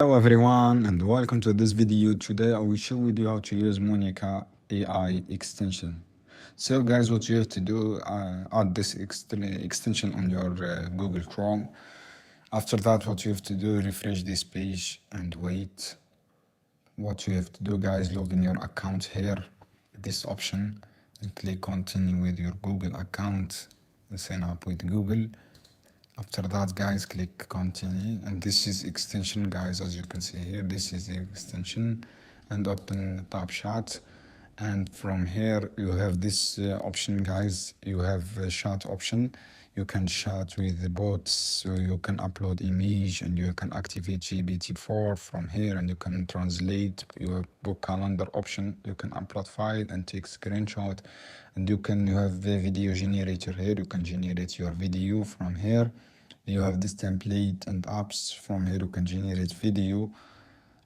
Hello everyone and welcome to this video. Today I will show with you how to use Monica AI extension. So guys, what you have to do, add this extension on your Google Chrome. After that, what you have to do, refresh this page and wait. What you have to do guys, log in your account here, this option, and click continue with your Google account and sign up with Google. After that guys, click continue, and this is extension guys, as you can see here. This is the extension, and open TapChat, and from here you have this option guys. You have a chat option. You can chat with the bots, so you can upload image and you can activate GPT-4 from here, and you can translate. You have book calendar option. You can upload file and take screenshot, and you have the video generator here. You can generate your video from here. You have this template and apps. From here you can generate video,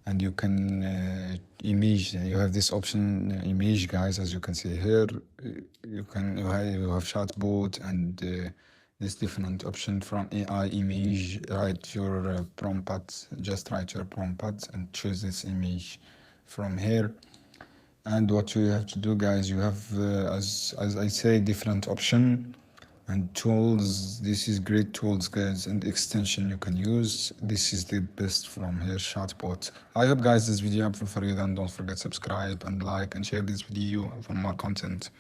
and you can image. You have this option image guys, as you can see here. You have chatbot and this different option from AI image. Write your prompt, just write your prompt and choose this image from here. And what you have to do guys, you have as I say, different option and tools. This is great tools guys, and extension you can use. This is the best from here, chatbot. I hope guys this video helpful for you. Then don't forget subscribe and like and share this video for more content.